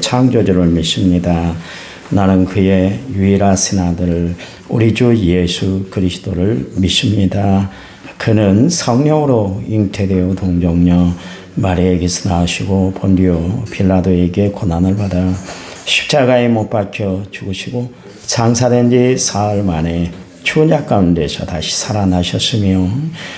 창조주를 믿습니다. 나는 그의 유일하신 아들 우리 주 예수 그리스도를 믿습니다. 그는 성령으로 잉태되어 동정녀 마리아에게서 나으시고 본디오 빌라도에게 고난을 받아 십자가에 못 박혀 죽으시고 장사된 지 사흘 만에 추운 약 가운데서 다시 살아나셨으며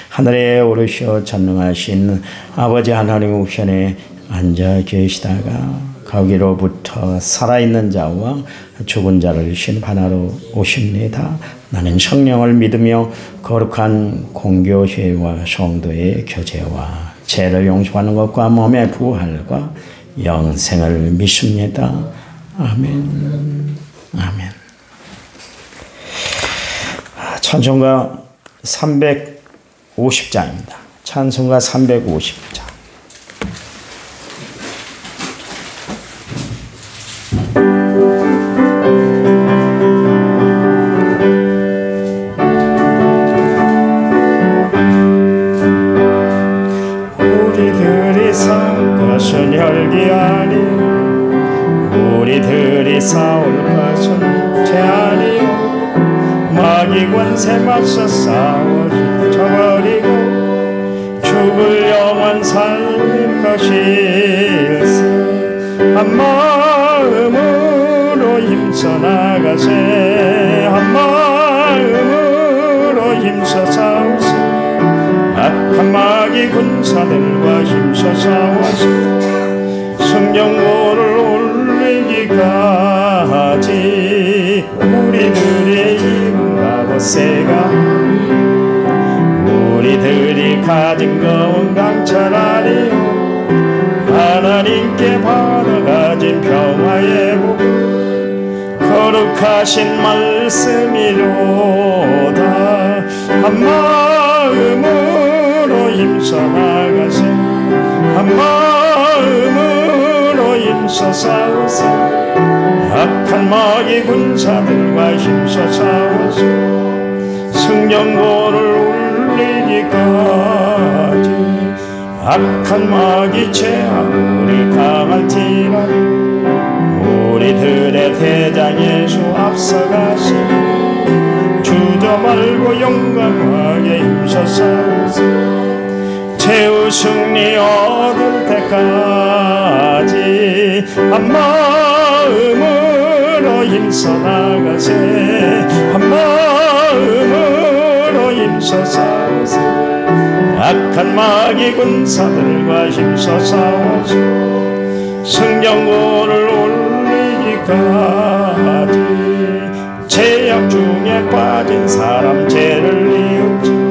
하늘에 오르시어 전능하신 아버지 하나님 우편에 앉아 계시다가 거기로부터 살아있는 자와 죽은 자를 심판하러 오십니다. 나는 성령을 믿으며 거룩한 공교회와 성도의 교제와 죄를 용서하는 것과 몸의 부활과 영생을 믿습니다. 아멘. 아멘. 찬송가 350장입니다. 찬송가 350장. 우리들이 산 것은 혈기 아니요 우리들이 싸울 것은 죄 아니요 마귀 권세 맞서 싸워 져버리고 죽을 영원 살릴 것일세. 한 마음으로 힘써 나가세. 한 마음으로 힘써 싸우세. 악한 마귀 군사들과 힘써 싸워서 성령고를 올리기까지 우리들의 힘과 보세가 우리들이 가진 것은 강철 아니요 하나님께 받아가진 평화의 복 거룩하신 말씀이로다. 한 마음으로 힘써 나가세. 한 마음으로 힘써 싸우세. 악한 마귀 군사들과 힘써 싸워서 성령고를 올리기까지 악한 마귀 죄 아무리 강할지라도 우리들의 대장 예수 앞서가시 주저 말고 용감하게 힘써 싸우세. 최후 승리 얻을 때까지 한 마음으로 힘써 나가세. 한 마음으로 힘써 싸우세. 악한 마귀 군사들과 힘써 싸워서 성령고를 올리기까지 죄악 중에 빠진 사람 죄를 이웃지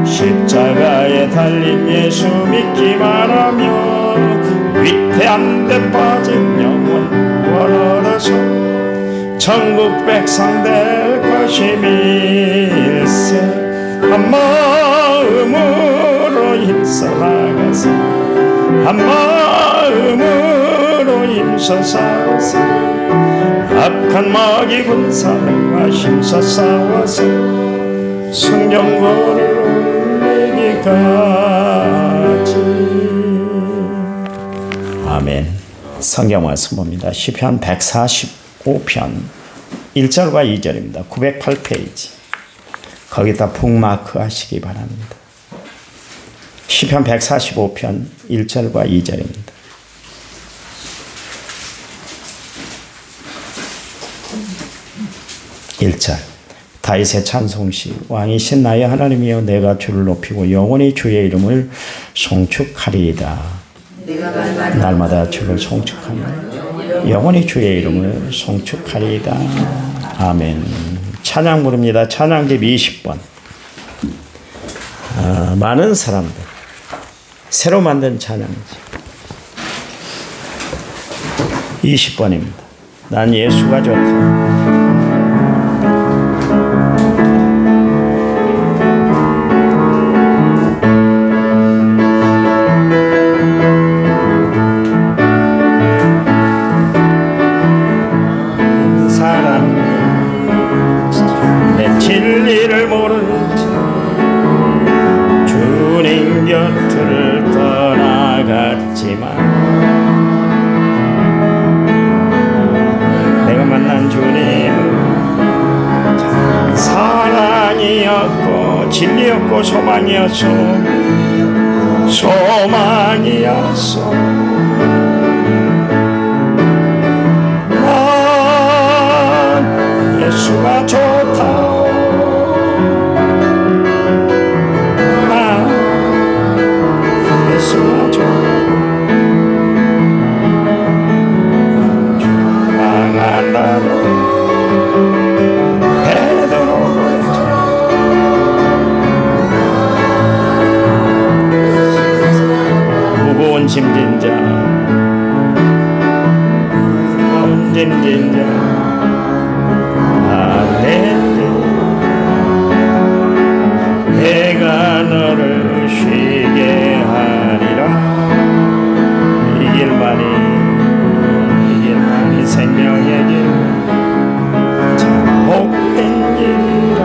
십자가에 달린 예수 믿기만 하며 위태한 데 빠진 영혼 구원 얻어서 천국 백성 될 것임일세. 한 마음으로 힘써 나가세. 한 마음으로 힘써 싸우세. 악한 마귀 군사들과 힘써 싸워서 성령고를 올리기까지. 아멘. 성경 말씀 봅니다. 시편 145편 1절과 2절입니다. 908페이지. 거기다 북마크 하시기 바랍니다. 시편 145편 1절과 2절입니다. 다윗의 찬송시. 왕이신 나의 하나님이여 내가 주를 높이고 영원히 주의 이름을 송축하리이다. 날마다 주를 송축하며 영원히 주의 이름을 송축하리이다. 아멘. 찬양 부릅니다. 찬양집 20번. 많은 사람들 새로 만든 찬양집 20번입니다. 난 예수가 좋다. 진리를 모르는 주님 곁을 떠나갔지만 힘이었고 소망이었소. 소망이었소. 난 예수가 좋다. 난 예수가 좋다. 무거운 짐진 자, 짐진 자, 내가 너를 쉬게 하리라. 이 길만이 생명의 길, 참 복된 길이라.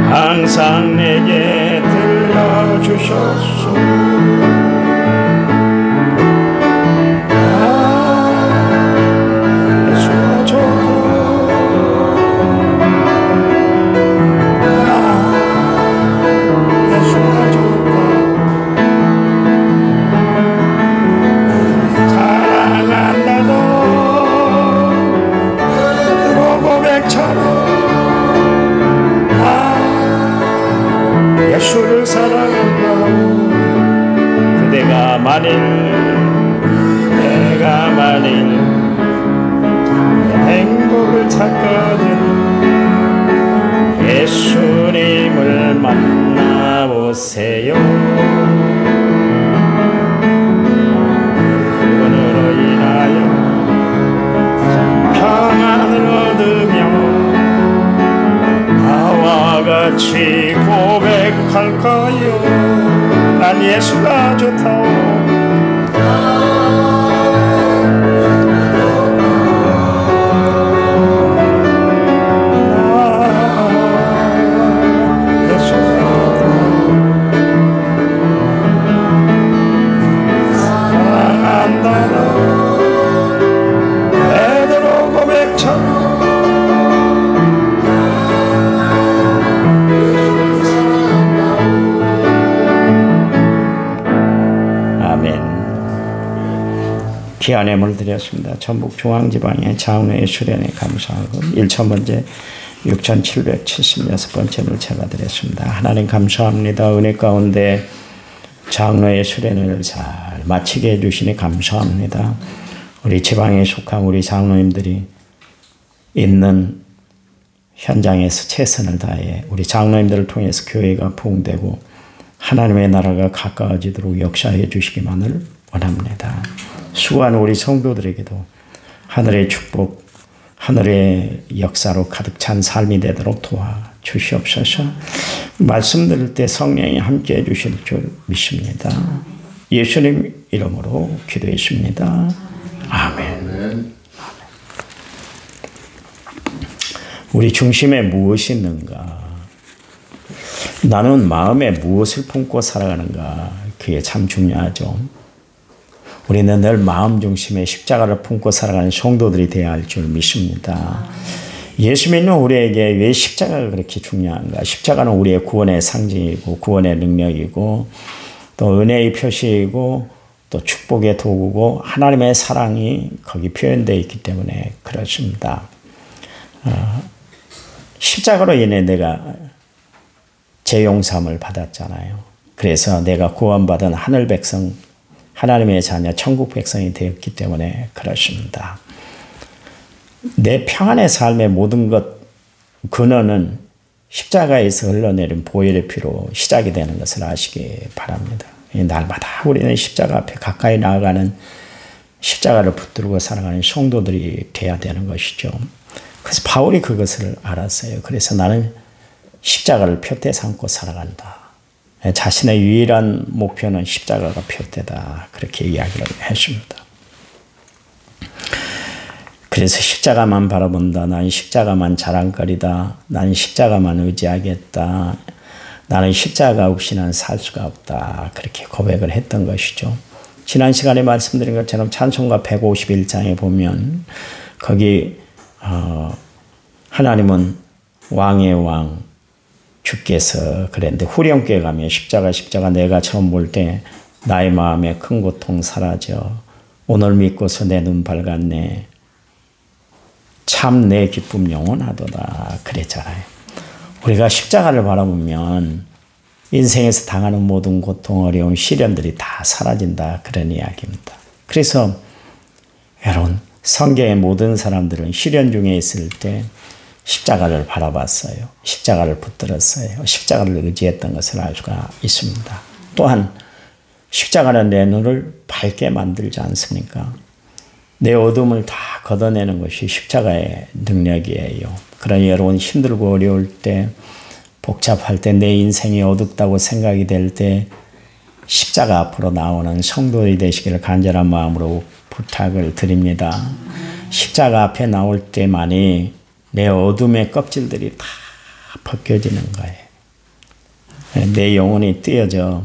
항상 내게 들려주셨소. 예수가 좋다. 예수가 좋다. 사랑한다도 고백처럼 예수를 사랑한다. 그대가 만일 내가 만일 행복을 찾거든 예수님을 만나보세요. 그분으로 인하여 평안을 얻으며 나와 같이 고백할까요? 난 예수가 좋다오. 귀한 예물을 드렸습니다. 전북중앙지방의 장로의 수련에 감사하고 1,000번째 6,776번째를 제가 드렸습니다. 하나님 감사합니다. 은혜 가운데 장로의 수련을 잘 마치게 해주시니 감사합니다. 우리 지방에 속한 우리 장로님들이 있는 현장에서 최선을 다해 우리 장로님들을 통해서 교회가 부흥되고 하나님의 나라가 가까워지도록 역사해 주시기만을 원합니다. 수고한 우리 성도들에게도 하늘의 축복, 하늘의 역사로 가득 찬 삶이 되도록 도와주시옵소서. 말씀 들을 때 성령이 함께해 주실 줄 믿습니다. 예수님 이름으로 기도했습니다. 아멘. 우리 중심에 무엇이 있는가? 나는 마음에 무엇을 품고 살아가는가? 그게 참 중요하죠. 우리는 늘 마음 중심에 십자가를 품고 살아가는 성도들이 되어야 할 줄 믿습니다. 예수 믿는 우리에게 왜 십자가가 그렇게 중요한가? 십자가는 우리의 구원의 상징이고 구원의 능력이고 또 은혜의 표시이고 또 축복의 도구고 하나님의 사랑이 거기 표현되어 있기 때문에 그렇습니다. 십자가로 인해 내가 재용삼을 받았잖아요. 그래서 내가 구원받은 하늘 백성, 하나님의 자녀, 천국 백성이 되었기 때문에 그렇습니다. 내 평안의 삶의 모든 것 근원은 십자가에서 흘러내린 보혈의 피로 시작이 되는 것을 아시기 바랍니다. 날마다 우리는 십자가 앞에 가까이 나아가는 십자가를 붙들고 살아가는 성도들이 되어야 되는 것이죠. 그래서 바울이 그것을 알았어요. 그래서 나는 십자가를 표대 삼고 살아간다. 자신의 유일한 목표는 십자가가 표대다. 그렇게 이야기를 했습니다. 그래서 십자가만 바라본다. 난 십자가만 자랑거리다. 난 십자가만 의지하겠다. 나는 십자가 없이 난 살 수가 없다. 그렇게 고백을 했던 것이죠. 지난 시간에 말씀드린 것처럼 찬송가 151장에 보면 거기 하나님은 왕의 왕, 주께서 그랬는데 후렴교회 가면 십자가 내가 처음 볼 때 나의 마음에 큰 고통 사라져 오늘 믿고서 내 눈 밝았네 참 내 기쁨 영원하도다 그랬잖아요. 우리가 십자가를 바라보면 인생에서 당하는 모든 고통 어려움 시련들이 다 사라진다 그런 이야기입니다. 그래서 여러분 성경의 모든 사람들은 시련 중에 있을 때 십자가를 바라봤어요. 십자가를 붙들었어요. 십자가를 의지했던 것을 알 수가 있습니다. 또한 십자가는 내 눈을 밝게 만들지 않습니까? 내 어둠을 다 걷어내는 것이 십자가의 능력이에요. 그러니 여러분 힘들고 어려울 때 복잡할 때 내 인생이 어둡다고 생각이 될 때 십자가 앞으로 나오는 성도들이 되시기를 간절한 마음으로 부탁을 드립니다. 십자가 앞에 나올 때만이 내 어둠의 껍질들이 다 벗겨지는 거예요. 내 영혼이 띄어져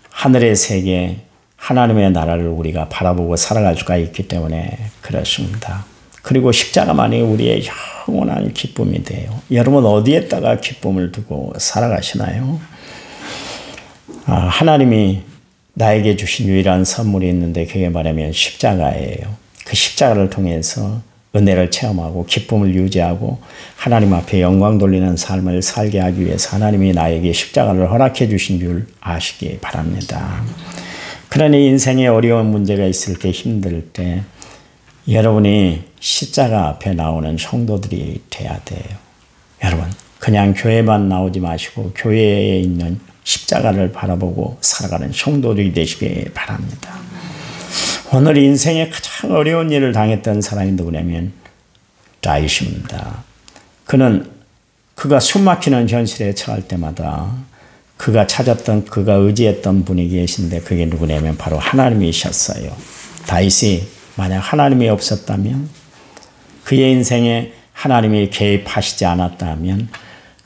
하늘의 세계, 하나님의 나라를 우리가 바라보고 살아갈 수가 있기 때문에 그렇습니다. 그리고 십자가만이 우리의 영원한 기쁨이 돼요. 여러분 어디에다가 기쁨을 두고 살아가시나요? 하나님이 나에게 주신 유일한 선물이 있는데 그게 말하면 십자가예요. 그 십자가를 통해서 은혜를 체험하고 기쁨을 유지하고 하나님 앞에 영광 돌리는 삶을 살게 하기 위해서 하나님이 나에게 십자가를 허락해 주신 줄 아시기 바랍니다. 그러니 인생에 어려운 문제가 있을 때 힘들 때 여러분이 십자가 앞에 나오는 성도들이 돼야 돼요. 여러분 그냥 교회만 나오지 마시고 교회에 있는 십자가를 바라보고 살아가는 성도들이 되시기 바랍니다. 오늘 인생에 가장 어려운 일을 당했던 사람이 누구냐면 다윗입니다. 그가 숨막히는 현실에 처할 때마다 그가 찾았던 그가 의지했던 분이 계신데 그게 누구냐면 바로 하나님이셨어요. 다윗이 만약 하나님이 없었다면 그의 인생에 하나님이 개입하시지 않았다면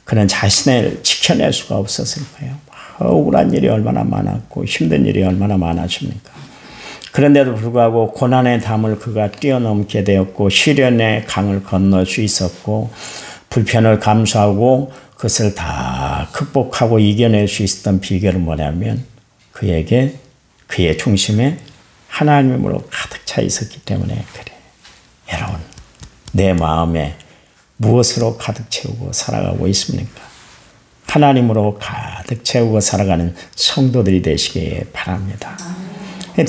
그는 자신을 지켜낼 수가 없었을 거예요. 억울한 일이 얼마나 많았고 힘든 일이 얼마나 많았습니까? 그런데도 불구하고 고난의 담을 그가 뛰어넘게 되었고 시련의 강을 건널 수 있었고 불편을 감수하고 그것을 다 극복하고 이겨낼 수 있었던 비결은 뭐냐면 그에게 그의 중심에 하나님으로 가득 차 있었기 때문에 그래. 여러분 내 마음에 무엇으로 가득 채우고 살아가고 있습니까? 하나님으로 가득 채우고 살아가는 성도들이 되시기 바랍니다.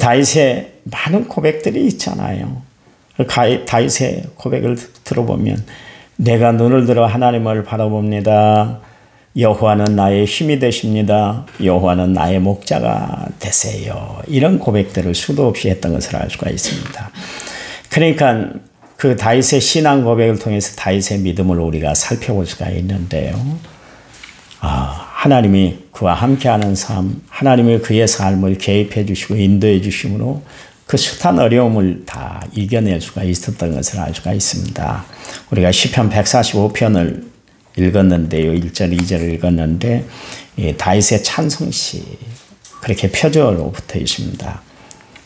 다윗의 많은 고백들이 있잖아요. 다윗의 고백을 들어보면 내가 눈을 들어 하나님을 바라봅니다. 여호와는 나의 힘이 되십니다. 여호와는 나의 목자가 되세요. 이런 고백들을 수도 없이 했던 것을 알 수가 있습니다. 그러니까 그 다윗의 신앙 고백을 통해서 다윗의 믿음을 우리가 살펴볼 수가 있는데요. 하나님이 그와 함께하는 삶, 하나님이 그의 삶을 개입해 주시고 인도해 주심으로 그 숱한 어려움을 다 이겨낼 수가 있었던 것을 알 수가 있습니다. 우리가 시편 145편을 읽었는데요. 1절, 2절을 읽었는데 다윗의 찬송시 그렇게 표절로 붙어 있습니다.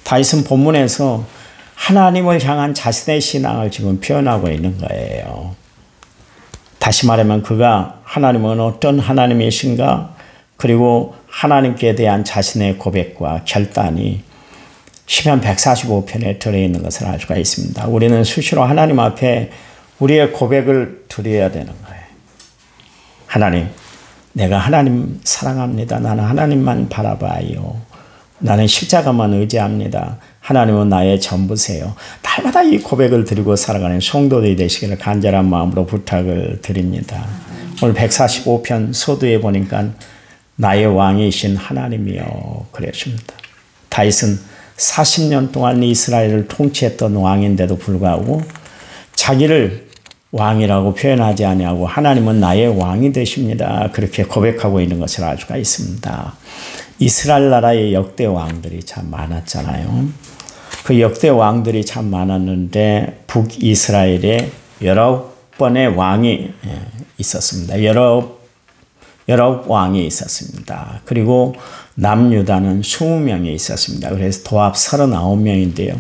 다윗은 본문에서 하나님을 향한 자신의 신앙을 지금 표현하고 있는 거예요. 다시 말하면 그가 하나님은 어떤 하나님이신가 그리고 하나님께 대한 자신의 고백과 결단이 시편 145편에 들어있는 것을 알 수가 있습니다. 우리는 수시로 하나님 앞에 우리의 고백을 드려야 되는 거예요. 하나님, 내가 하나님 사랑합니다. 나는 하나님만 바라봐요. 나는 십자가만 의지합니다. 하나님은 나의 전부세요. 날마다 이 고백을 드리고 살아가는 성도들이 되시기를 간절한 마음으로 부탁을 드립니다. 오늘 145편 서두에 보니까 나의 왕이신 하나님이여 그랬습니다. 다윗은 40년 동안 이스라엘을 통치했던 왕인데도 불구하고 자기를 왕이라고 표현하지 아니하고 하나님은 나의 왕이 되십니다. 그렇게 고백하고 있는 것을 알 수가 있습니다. 이스라엘 나라의 역대 왕들이 참 많았잖아요. 그 역대 왕들이 참 많았는데 북이스라엘에 19번의 왕이 있었습니다. 19왕이 있었습니다. 그리고 남유다는 20명이 있었습니다. 그래서 도합 39명인데요.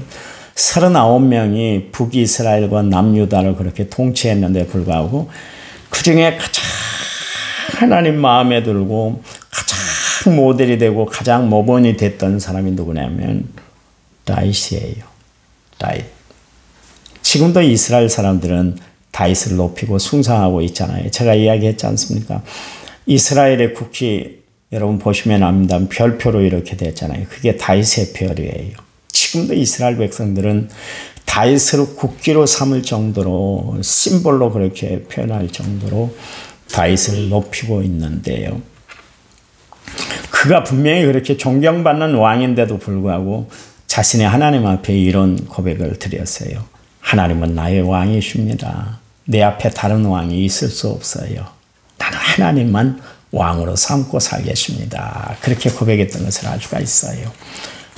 39명이 북이스라엘과 남유다를 그렇게 통치했는데 불구하고 그 중에 가장 하나님 마음에 들고 가장 모델이 되고 가장 모범이 됐던 사람이 누구냐면 다윗이에요. 다윗. 지금도 이스라엘 사람들은 다윗을 높이고 숭상하고 있잖아요. 제가 이야기했지 않습니까? 이스라엘의 국기 여러분 보시면 압니다. 별표로 이렇게 됐잖아요. 그게 다윗의 별이에요. 지금도 이스라엘 백성들은 다윗을 국기로 삼을 정도로 심볼로 그렇게 표현할 정도로 다윗을 높이고 있는데요. 그가 분명히 그렇게 존경받는 왕인데도 불구하고 자신의 하나님 앞에 이런 고백을 드렸어요. 하나님은 나의 왕이십니다. 내 앞에 다른 왕이 있을 수 없어요. 나는 하나님만 왕으로 삼고 살겠습니다. 그렇게 고백했던 것을 알 수가 있어요.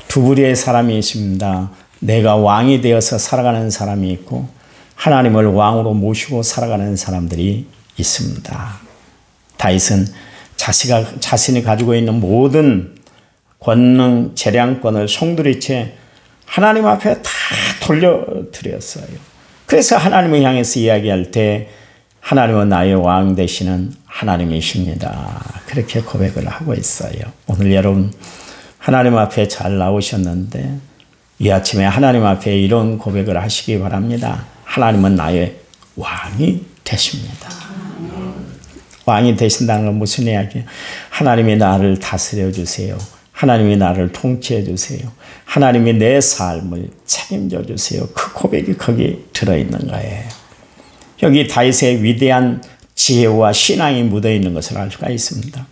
두 부류의 사람이 있습니다. 내가 왕이 되어서 살아가는 사람이 있고 하나님을 왕으로 모시고 살아가는 사람들이 있습니다. 다윗은 자신이 가지고 있는 모든 권능, 재량권을 송두리째 하나님 앞에 다 돌려드렸어요. 그래서 하나님을 향해서 이야기할 때 하나님은 나의 왕 되시는 하나님이십니다. 그렇게 고백을 하고 있어요. 오늘 여러분 하나님 앞에 잘 나오셨는데 이 아침에 하나님 앞에 이런 고백을 하시기 바랍니다. 하나님은 나의 왕이 되십니다. 왕이 되신다는 건 무슨 이야기예요? 하나님이 나를 다스려 주세요. 하나님이 나를 통치해 주세요. 하나님이 내 삶을 책임져 주세요. 그 고백이 거기 들어있는 거예요. 여기 다윗의 위대한 지혜와 신앙이 묻어있는 것을 알 수가 있습니다.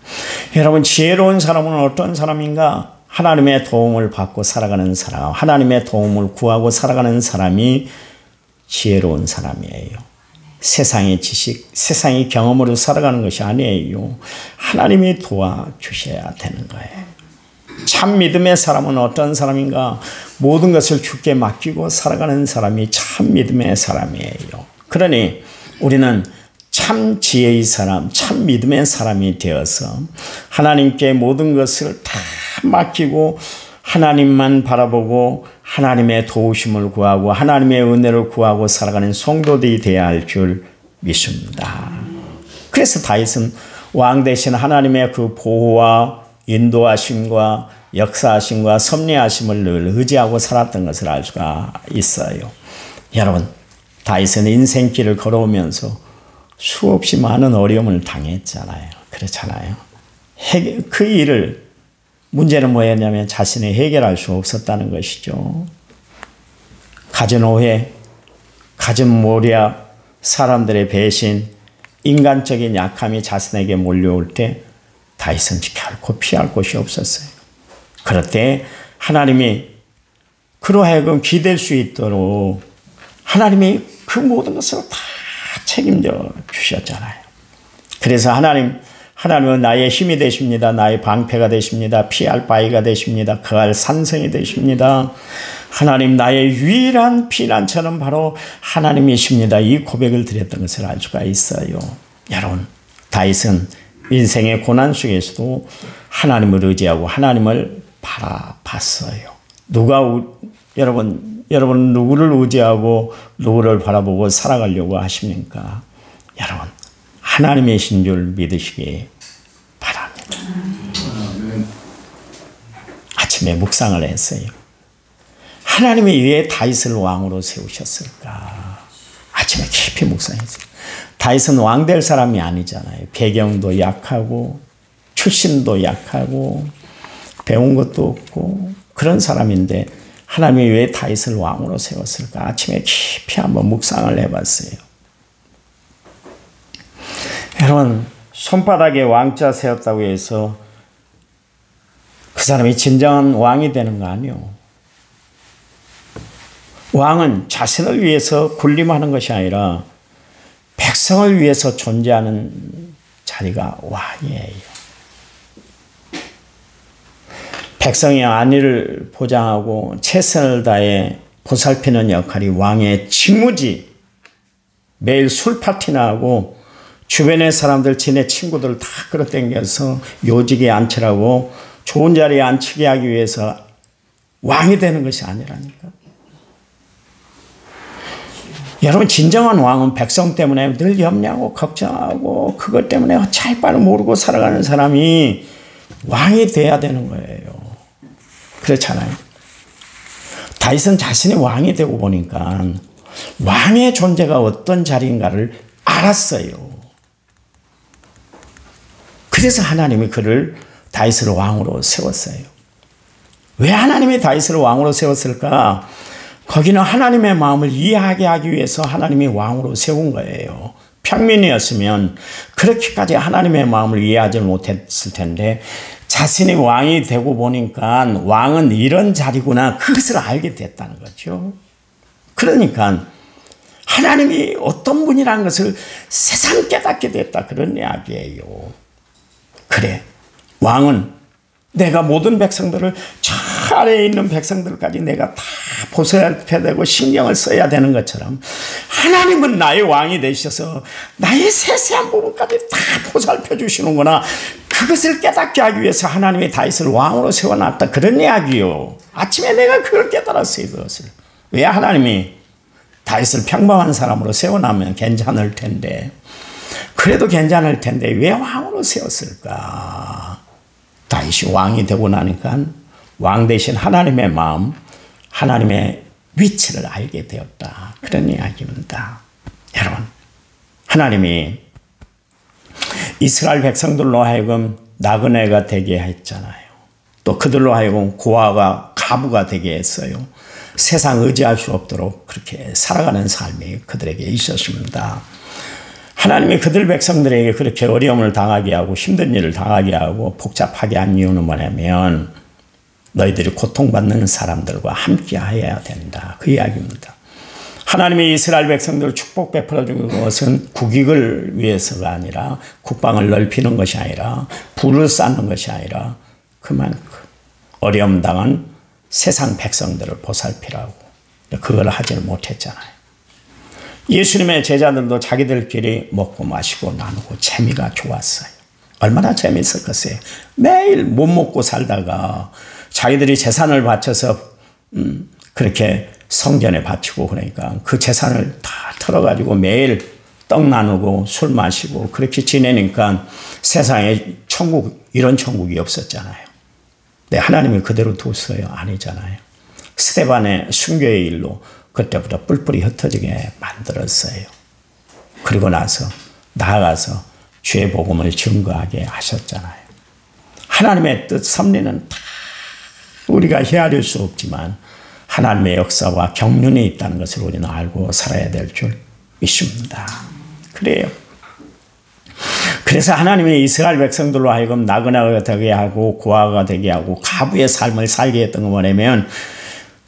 여러분 지혜로운 사람은 어떤 사람인가? 하나님의 도움을 받고 살아가는 사람, 하나님의 도움을 구하고 살아가는 사람이 지혜로운 사람이에요. 세상의 지식, 세상의 경험으로 살아가는 것이 아니에요. 하나님이 도와주셔야 되는 거예요. 참 믿음의 사람은 어떤 사람인가? 모든 것을 주께 맡기고 살아가는 사람이 참 믿음의 사람이에요. 그러니 우리는 참 지혜의 사람, 참 믿음의 사람이 되어서 하나님께 모든 것을 다 맡기고 하나님만 바라보고 하나님의 도우심을 구하고 하나님의 은혜를 구하고 살아가는 성도들이 되어야 할 줄 믿습니다. 그래서 다윗은 왕 대신 하나님의 그 보호와 인도하심과 역사하심과 섭리하심을 늘 의지하고 살았던 것을 알 수가 있어요. 여러분, 다윗은 인생길을 걸어오면서 수없이 많은 어려움을 당했잖아요. 그렇잖아요. 그 일을 문제는 뭐였냐면 자신이 해결할 수 없었다는 것이죠. 갖은 오해, 갖은 모략, 사람들의 배신, 인간적인 약함이 자신에게 몰려올 때 다윗은 결코 피할 곳이 없었어요. 그럴 때 하나님이 그로 하여금 기댈 수 있도록 하나님이 그 모든 것을 다 책임져 주셨잖아요. 그래서 하나님은 나의 힘이 되십니다. 나의 방패가 되십니다. 피할 바위가 되십니다. 거할 산성이 되십니다. 하나님 나의 유일한 피난처는 바로 하나님이십니다. 이 고백을 드렸던 것을 알 수가 있어요. 여러분, 다윗은 인생의 고난 속에서도 하나님을 의지하고 하나님을 바라봤어요. 여러분 누구를 의지하고 누구를 바라보고 살아가려고 하십니까? 여러분, 하나님이신 줄 믿으시기 바랍니다. 아침에 묵상을 했어요. 하나님이 왜 다윗을 왕으로 세우셨을까? 아침에 깊이 묵상했어요. 다윗은 왕 될 사람이 아니잖아요. 배경도 약하고 출신도 약하고 배운 것도 없고 그런 사람인데 하나님이 왜 다윗을 왕으로 세웠을까? 아침에 깊이 한번 묵상을 해봤어요. 여러분, 손바닥에 왕자 세웠다고 해서 그 사람이 진정한 왕이 되는 거 아니에요. 왕은 자신을 위해서 군림하는 것이 아니라 백성을 위해서 존재하는 자리가 왕이에요. 백성의 안위를 보장하고 최선을 다해 보살피는 역할이 왕의 직무지. 매일 술 파티나 하고 주변의 사람들, 지네 친구들 다 끌어당겨서 요직에 앉히라고 좋은 자리에 앉히게 하기 위해서 왕이 되는 것이 아니라니까. 여러분 진정한 왕은 백성 때문에 늘 염려하고 걱정하고 그것 때문에 잘 바를 모르고 살아가는 사람이 왕이 돼야 되는 거예요. 그렇잖아요. 다윗은 자신이 왕이 되고 보니까 왕의 존재가 어떤 자리인가를 알았어요. 그래서 하나님이 그를 다윗을 왕으로 세웠어요. 왜 하나님이 다윗을 왕으로 세웠을까? 거기는 하나님의 마음을 이해하게 하기 위해서 하나님이 왕으로 세운 거예요. 평민이었으면 그렇게까지 하나님의 마음을 이해하지 못했을 텐데 자신이 왕이 되고 보니까 왕은 이런 자리구나 그것을 알게 됐다는 거죠. 그러니까 하나님이 어떤 분이라는 것을 새삼 깨닫게 됐다 그런 이야기예요. 그래, 왕은 내가 모든 백성들을 저 아래에 있는 백성들까지 내가 다 보살펴야 되고 신경을 써야 되는 것처럼 하나님은 나의 왕이 되셔서 나의 세세한 부분까지 다 보살펴 주시는구나. 그것을 깨닫게 하기 위해서 하나님이 다윗을 왕으로 세워놨다 그런 이야기요. 아침에 내가 그걸 깨달았어요. 그것을. 왜 하나님이 다윗을 평범한 사람으로 세워놓으면 괜찮을 텐데 그래도 괜찮을 텐데 왜 왕으로 세웠을까? 다윗이 왕이 되고 나니까 왕 대신 하나님의 마음, 하나님의 위치를 알게 되었다. 그런 이야기입니다. 여러분, 하나님이 이스라엘 백성들로 하여금 나그네가 되게 했잖아요. 또 그들로 하여금 고아가 가부가 되게 했어요. 세상 의지할 수 없도록 그렇게 살아가는 삶이 그들에게 있었습니다. 하나님이 그들 백성들에게 그렇게 어려움을 당하게 하고 힘든 일을 당하게 하고 복잡하게 한 이유는 뭐냐면 너희들이 고통받는 사람들과 함께 해야 된다. 그 이야기입니다. 하나님이 이스라엘 백성들을 축복 베풀어 준 것은 국익을 위해서가 아니라 국방을 넓히는 것이 아니라 부를 쌓는 것이 아니라 그만큼 어려움 당한 세상 백성들을 보살피라고 그걸 하지를 못했잖아요. 예수님의 제자들도 자기들끼리 먹고 마시고 나누고 재미가 좋았어요. 얼마나 재미있었겠어요. 매일 못 먹고 살다가 자기들이 재산을 바쳐서 그렇게 성전에 바치고 그러니까 그 재산을 다 털어가지고 매일 떡 나누고 술 마시고 그렇게 지내니까 세상에 천국 이런 천국이 없었잖아요. 네, 하나님이 그대로 뒀어요? 아니잖아요. 스데반의 순교의 일로 그때부터 뿔뿔이 흩어지게 만들었어요. 그리고 나서 나아가서 주의 복음을 증거하게 하셨잖아요. 하나님의 뜻 섭리는 다 우리가 헤아릴 수 없지만 하나님의 역사와 경륜이 있다는 것을 우리는 알고 살아야 될 줄 믿습니다. 그래요. 그래서 하나님이 이스라엘 백성들로 하여금 나그네가 되게 하고 고아가 되게 하고 가부의 삶을 살게 했던 건 뭐냐면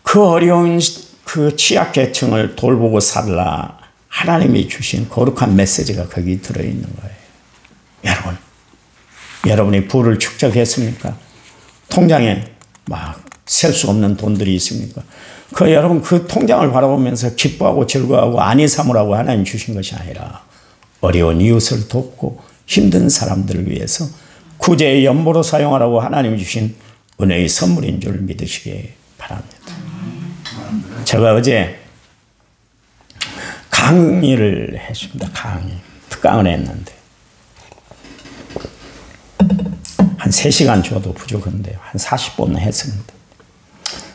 그 어려운 그 취약계층을 돌보고 살라 하나님이 주신 거룩한 메시지가 거기 들어있는 거예요. 여러분, 여러분이 부를 축적했습니까? 통장에 막 셀 수 없는 돈들이 있습니까? 여러분 그 통장을 바라보면서 기뻐하고 즐거워하고 안위 삼으라고 하나님 주신 것이 아니라 어려운 이웃을 돕고 힘든 사람들을 위해서 구제의 연보로 사용하라고 하나님 주신 은혜의 선물인 줄 믿으시기 바랍니다. 제가 어제 강의를 했습니다. 특강을 했는데 한 3시간 줘도 부족한데요. 한 40분 했습니다.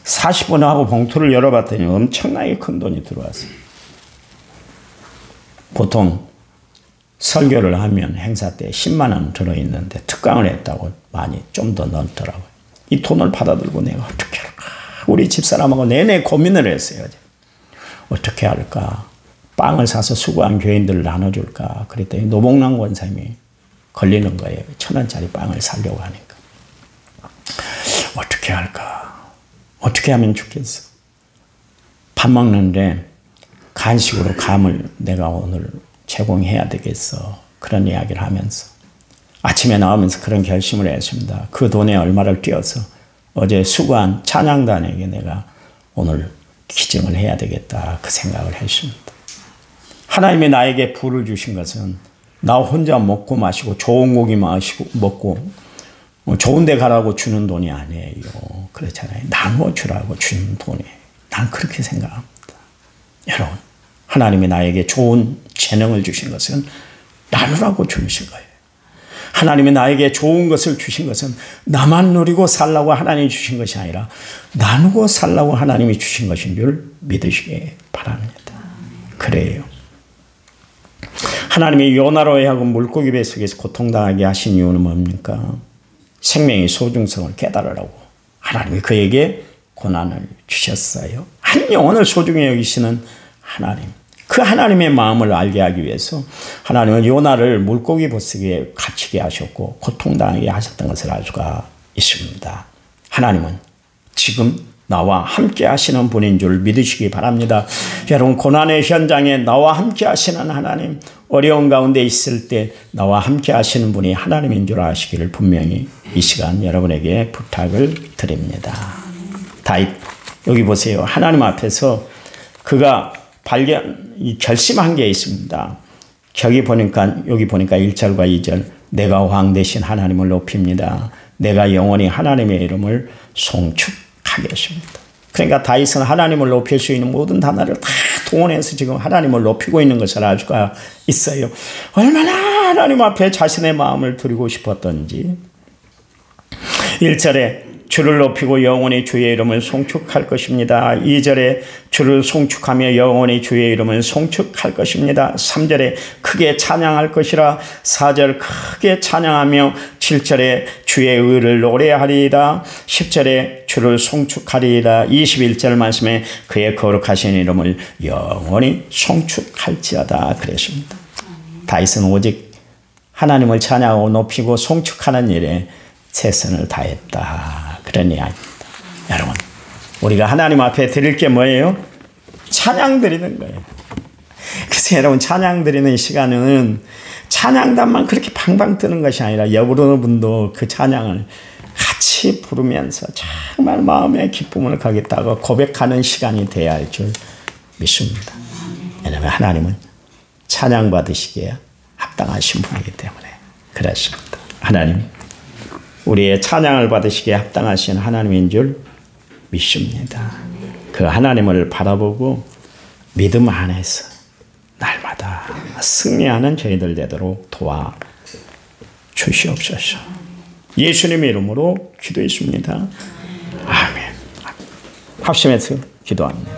40분 하고 봉투를 열어봤더니 엄청나게 큰 돈이 들어왔어요. 보통 설교를 하면 행사 때 10만 원 들어있는데 특강을 했다고 많이 좀 더 넣더라고요. 이 돈을 받아들고 내가 어떻게 할까? 우리 집사람하고 내내 고민을 했어요. 어떻게 할까? 빵을 사서 수고한 교인들을 나눠줄까? 그랬더니 노봉남 권사님이 걸리는 거예요. 1,000원짜리 빵을 사려고 하니까. 어떻게 할까? 어떻게 하면 좋겠어? 밥 먹는데 간식으로 감을 내가 오늘 제공해야 되겠어. 그런 이야기를 하면서 아침에 나오면서 그런 결심을 했습니다. 그 돈에 얼마를 띄어서 어제 수고한 찬양단에게 내가 오늘 기증을 해야 되겠다. 그 생각을 했습니다. 하나님이 나에게 부를 주신 것은 나 혼자 먹고 마시고 좋은 고기 먹고 좋은 데 가라고 주는 돈이 아니에요. 그렇잖아요. 나누어 주라고 주는 돈이에요. 난 그렇게 생각합니다. 여러분, 하나님이 나에게 좋은 재능을 주신 것은 나누라고 주신 거예요. 하나님이 나에게 좋은 것을 주신 것은 나만 누리고 살라고 하나님이 주신 것이 아니라 나누고 살라고 하나님이 주신 것인 줄 믿으시기 바랍니다. 그래요. 하나님이 요나로 하여금 물고기 뱃속에서 고통당하게 하신 이유는 뭡니까? 생명의 소중성을 깨달으라고 하나님이 그에게 고난을 주셨어요. 한 영혼을 소중히 여기시는 하나님, 그 하나님의 마음을 알게 하기 위해서 하나님은 요나를 물고기 뱃속에 갇히게 하셨고 고통당하게 하셨던 것을 알 수가 있습니다. 하나님은 지금 나와 함께 하시는 분인 줄 믿으시기 바랍니다. 여러분, 고난의 현장에 나와 함께 하시는 하나님, 어려운 가운데 있을 때 나와 함께 하시는 분이 하나님인 줄 아시기를 분명히 이 시간 여러분에게 부탁을 드립니다. 다윗, 여기 보세요. 하나님 앞에서 그가 결심한 게 있습니다. 여기 보니까 1절과 2절, 내가 왕 되신 하나님을 높입니다. 내가 영원히 하나님의 이름을 송축하겠습니다. 그러니까 다윗은 하나님을 높일 수 있는 모든 단어를 다 동원해서 지금 하나님을 높이고 있는 것을 알 수가 있어요. 얼마나 하나님 앞에 자신의 마음을 드리고 싶었던지. 1절에 주를 높이고 영원히 주의 이름을 송축할 것입니다. 2절에 주를 송축하며 영원히 주의 이름을 송축할 것입니다. 3절에 크게 찬양할 것이라. 4절 크게 찬양하며 7절에 주의 의를 노래하리이다. 10절에 주를 송축하리이다. 21절 말씀에 그의 거룩하신 이름을 영원히 송축할지어다 그랬습니다. 다윗은 오직 하나님을 찬양하고 높이고 송축하는 일에 최선을 다했다. 그런 이야기입니다. 여러분, 우리가 하나님 앞에 드릴 게 뭐예요? 찬양 드리는 거예요. 그래서 여러분, 찬양 드리는 시간은 찬양단만 그렇게 팡팡 뜨는 것이 아니라 여러분도 그 찬양을 같이 부르면서 정말 마음의 기쁨을 가겠다고 고백하는 시간이 되어야 할 줄 믿습니다. 왜냐하면 하나님은 찬양 받으시기에 합당하신 분이기 때문에 그렇습니다. 하나님, 우리의 찬양을 받으시기에 합당하신 하나님인 줄 믿습니다. 그 하나님을 바라보고 믿음 안에서 날마다 승리하는 저희들 되도록 도와 주시옵소서. 예수님의 이름으로 기도했습니다. 아멘. 합심해서 기도합니다.